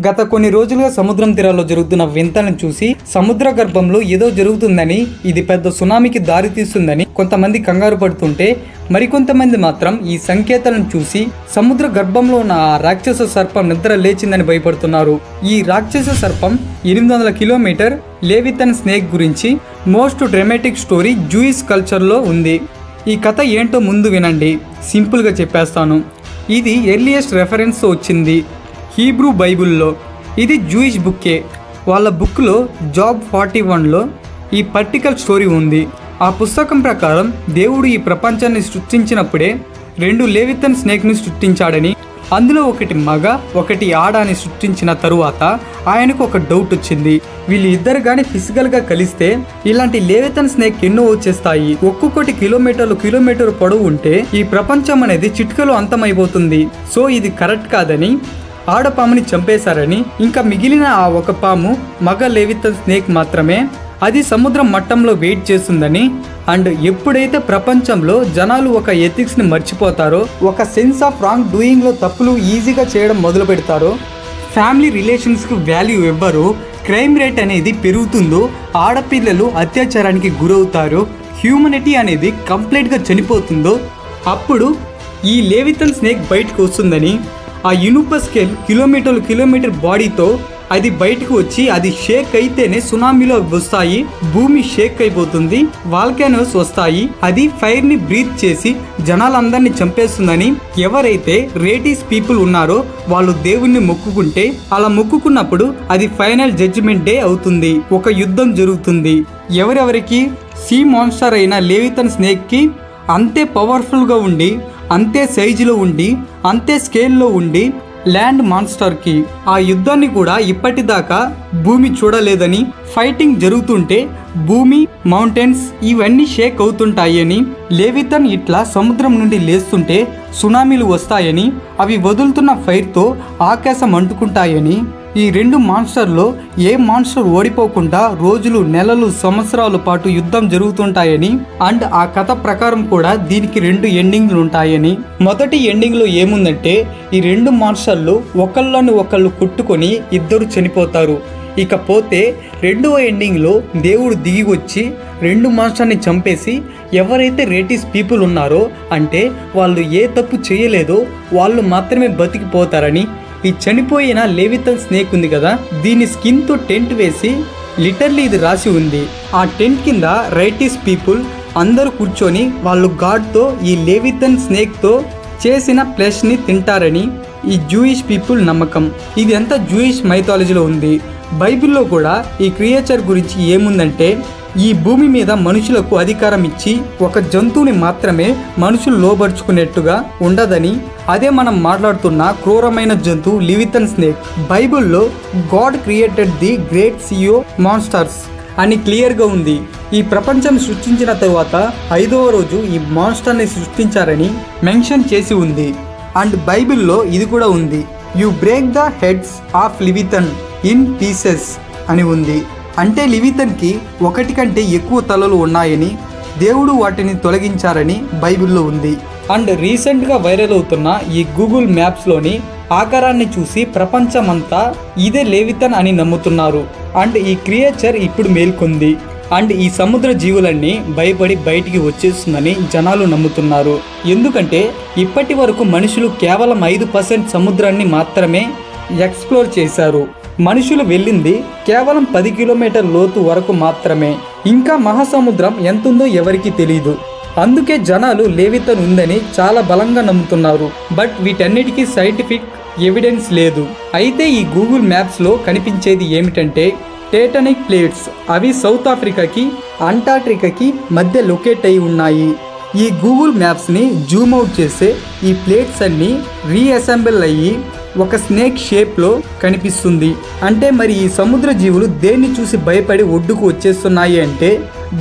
గత కొన్ని రోజులుగా సముద్రం తీరాల్లో జరుగుతున్న వింతలను చూసి సముద్ర గర్భంలో ఏదో జరుగుతుందని, ఇది పెద్ద సునామీకి దారితీస్తుందని కొంతమంది కంగారు పడుతుంటే, మరికొంతమంది మాత్రం ఈ సంకేతాలను చూసి సముద్ర గర్భంలో ఉన్న ఆ రాక్షస సర్పం నిద్ర లేచిందని భయపడుతున్నారు. ఈ రాక్షస సర్పం 800 కిలోమీటర్ లేవితన్ స్నేక్ గురించి మోస్ట్ డ్రామాటిక్ స్టోరీ జూయిష్ కల్చర్లో ఉంది. ఈ కథ ఏంటో ముందు వినండి, సింపుల్గా చెప్పేస్తాను. ఇది ఎర్లియస్ట్ రెఫరెన్స్ వచ్చింది హీబ్రూ బైబుల్లో. ఇది జూయిష్ బుక్కే. వాళ్ళ బుక్లో జాబ్ 41లో ఈ పర్టికల్ స్టోరీ ఉంది. ఆ పుస్తకం ప్రకారం దేవుడు ఈ ప్రపంచాన్ని సృష్టించినప్పుడే 2 లేవితన్ స్నేక్ని సృష్టించాడని, అందులో ఒకటి మగ ఒకటి ఆడ అని సృష్టించిన తరువాత ఆయనకు ఒక డౌట్ వచ్చింది. వీళ్ళు ఇద్దరు కానీ ఫిజికల్గా కలిస్తే ఇలాంటి లేవితన్ స్నేక్ ఎన్నో వచ్చేస్తాయి. ఒక్కొక్కటి కిలోమీటర్ పొడవు ఉంటే ఈ ప్రపంచం అనేది చిటికలో అంతమైపోతుంది. సో ఇది కరెక్ట్ కాదని ఆడపాముని చంపేశారని, ఇంకా మిగిలిన ఆ ఒక పాము మగ లేవితన్ స్నేక్ మాత్రమే, అది సముద్రం మట్టంలో వెయిట్ చేస్తుందని, అండ్ ఎప్పుడైతే ప్రపంచంలో జనాలు ఒక ఎథిక్స్ని మర్చిపోతారో, ఒక సెన్స్ ఆఫ్ రాంగ్ డూయింగ్లో తప్పులు ఈజీగా చేయడం మొదలు పెడతారో, ఫ్యామిలీ రిలేషన్స్కి వాల్యూ ఇవ్వరు, క్రైమ్ రేట్ అనేది పెరుగుతుందో, ఆడపిల్లలు అత్యాచారానికి గురవుతారో, హ్యూమనిటీ అనేది కంప్లీట్గా చనిపోతుందో, అప్పుడు ఈ లేవితన్ స్నేక్ బయటకు వస్తుందని, ఆ ఇనుప స్కేల్ కిలోమీటర్ బాడీతో అది బయటకు వచ్చి అది షేక్ అయితేనే సునామీలో వస్తాయి, భూమి షేక్ అయిపోతుంది, వాల్కానోస్ వస్తాయి, అది ఫైర్ ని బ్రీత్ చేసి జనాలందరినీ చంపేస్తుందని, ఎవరైతే రేటీస్ పీపుల్ ఉన్నారో వాళ్ళు దేవుణ్ణి మొక్కుకుంటే, అలా మొక్కుకున్నప్పుడు అది ఫైనల్ జడ్జిమెంట్ డే అవుతుంది. ఒక యుద్ధం జరుగుతుంది. ఎవరెవరికి సీ మాన్స్టర్ అయిన లేవితన్ స్నేక్ కి అంతే పవర్ఫుల్గా ఉండి, అంతే సైజులో ఉండి, అంతే స్కేల్లో ఉండి ల్యాండ్ మాన్స్టర్కి. ఆ యుద్ధాన్ని కూడా ఇప్పటిదాకా భూమి చూడలేదని, ఫైటింగ్ జరుగుతుంటే భూమి, మౌంటైన్స్ ఇవన్నీ షేక్ అవుతుంటాయని, లేవితన్ ఇట్లా సముద్రం నుండి లేస్తుంటే సునామీలు వస్తాయని, అవి వదులుతున్న ఫైర్తో ఆకాశం అంటుకుంటాయని, ఈ 2 మాన్స్టర్లో ఏ మాన్స్టర్ ఓడిపోకుండా రోజులు, నెలలు, సంవత్సరాల పాటు యుద్ధం జరుగుతుంటాయని, అండ్ ఆ కథ ప్రకారం కూడా దీనికి 2 ఎండింగ్లు ఉంటాయని. మొదటి ఎండింగ్లో ఏముందంటే, ఈ 2 మాన్స్టర్లు ఒకళ్ళని ఒకళ్ళు కొట్టుకొని ఇద్దరు చనిపోతారు. ఇకపోతే రెండవ ఎండింగ్లో దేవుడు దిగి వచ్చి 2 మాన్స్టర్ని చంపేసి, ఎవరైతే రేటీస్ పీపుల్ ఉన్నారో, అంటే వాళ్ళు ఏ తప్పు చేయలేదో వాళ్ళు మాత్రమే బతికిపోతారని, ఈ చనిపోయిన లేవితన్ స్నేక్ ఉంది కదా, దీని స్కిన్తో టెంట్ వేసి లిటర్లీ ఇది రాసి ఉంది. ఆ టెంట్ కింద రైటీస్ పీపుల్ అందరూ కూర్చొని వాళ్ళు గాడ్తో ఈ లేవితన్ స్నేక్తో చేసిన ఫ్లెష్ని తింటారని ఈ జూయిష్ పీపుల్ నమ్మకం. ఇది అంతా జూయిష్ మైథాలజీలో ఉంది. బైబిల్లో కూడా ఈ క్రియేచర్ గురించి ఏముందంటే, ఈ భూమి మీద మనుషులకు అధికారం ఇచ్చి ఒక జంతువుని మాత్రమే మనుషులు లోబరుచుకునేట్టుగా ఉండదని, అదే మనం మాట్లాడుతున్న క్రూరమైన జంతువు లేవితన్ స్నేక్. బైబిల్లో God created the great see you monsters అని క్లియర్గా ఉంది. ఈ ప్రపంచం సృష్టించిన తరువాత 5వ రోజు ఈ మాన్స్టర్ని సృష్టించారని మెన్షన్ చేసి ఉంది. అండ్ బైబిల్లో ఇది కూడా ఉంది, you break the heads of Leviathan in pieces అని ఉంది. అంటే లివితన్కి 1 కంటే ఎక్కువ తలలు ఉన్నాయని, దేవుడు వాటిని తొలగించారని బైబిల్లో ఉంది. అండ్ రీసెంట్గా వైరల్ అవుతున్న ఈ గూగుల్ మ్యాప్స్లోని ఆకారాన్ని చూసి ప్రపంచమంతా ఇదే లేవితన్ అని నమ్ముతున్నారు. అండ్ ఈ క్రియేచర్ ఇప్పుడు మేల్కొంది. అండ్ ఈ సముద్ర జీవులన్నీ భయపడి బయటికి వచ్చేస్తుందని జనాలు నమ్ముతున్నారు. ఎందుకంటే ఇప్పటి వరకు మనుషులు కేవలం 5% సముద్రాన్ని మాత్రమే ఎక్స్ప్లోర్ చేశారు. మనుషులు వెళ్ళింది కేవలం 10 కిలోమీటర్ లోతు వరకు మాత్రమే. ఇంకా మహాసముద్రం ఎంతుందో ఎవరికి తెలియదు. అందుకే జనాలు లేవితన్ ఉందని చాలా బలంగా నమ్ముతున్నారు. బట్ వీటన్నిటికీ సైంటిఫిక్ ఎవిడెన్స్ లేదు. అయితే ఈ గూగుల్ మ్యాప్స్లో కనిపించేది ఏమిటంటే, టైటానిక్ ప్లేట్స్. అవి సౌత్ ఆఫ్రికాకి, అంటార్క్టికాకి మధ్య లొకేట్ అయి ఉన్నాయి. ఈ గూగుల్ మ్యాప్స్ని జూమ్ అవుట్ చేస్తే ఈ ప్లేట్స్ అన్నీ రీఅసెంబుల్ అయ్యి ఒక స్నేక్ షేప్లో కనిపిస్తుంది. అంటే మరి ఈ సముద్ర జీవులు దేన్ని చూసి భయపడి ఒడ్డుకు వచ్చేస్తున్నాయి అంటే,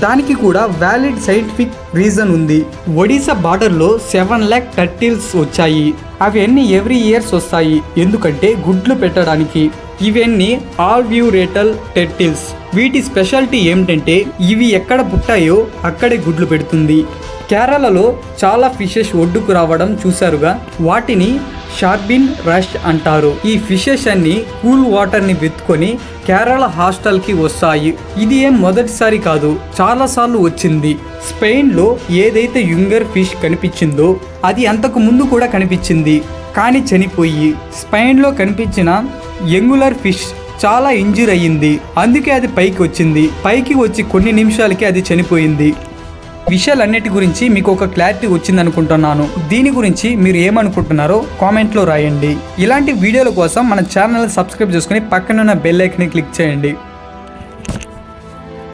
దానికి కూడా వ్యాలిడ్ సైంటిఫిక్ రీజన్ ఉంది. ఒడిశా బార్డర్లో 7 lakh టర్టిల్స్ వచ్చాయి. అవన్నీ ఎవ్రీ ఇయర్స్ వస్తాయి. ఎందుకంటే గుడ్లు పెట్టడానికి. ఇవన్నీ ఆల్వ్యూరేటల్ టర్టిల్స్. వీటి స్పెషాలిటీ ఏమిటంటే, ఇవి ఎక్కడ పుట్టాయో అక్కడే గుడ్లు పెడుతుంది. కేరళలో చాలా ఫిషెస్ ఒడ్డుకు రావడం చూశారుగా, వాటిని షార్బిన్ రష్ అంటారు. ఈ ఫిషెస్ అన్ని కూల్ వాటర్ ని వెతుకొని కేరళ హాస్టల్ కి వస్తాయి. ఇది ఏం మొదటిసారి కాదు, చాలా సార్లు వచ్చింది. స్పెయిన్ లో ఏదైతే యుంగర్ ఫిష్ కనిపించిందో అది అంతకు ముందు కూడా కనిపించింది, కానీ చనిపోయి. స్పెయిన్ లో కనిపించిన యంగులర్ ఫిష్ చాలా ఇంజూర్ అయ్యింది, అందుకే అది పైకి వచ్చింది. పైకి వచ్చి కొన్ని నిమిషాలకి అది చనిపోయింది. విషయాలన్నిటి గురించి మీకు ఒక క్లారిటీ వచ్చింది అనుకుంటున్నాను. దీని గురించి మీరు ఏమనుకుంటున్నారో కామెంట్లో రాయండి. ఇలాంటి వీడియోల కోసం మన ఛానల్ సబ్స్క్రైబ్ చేసుకుని పక్కనున్న బెల్ ఐకాన్ని క్లిక్ చేయండి.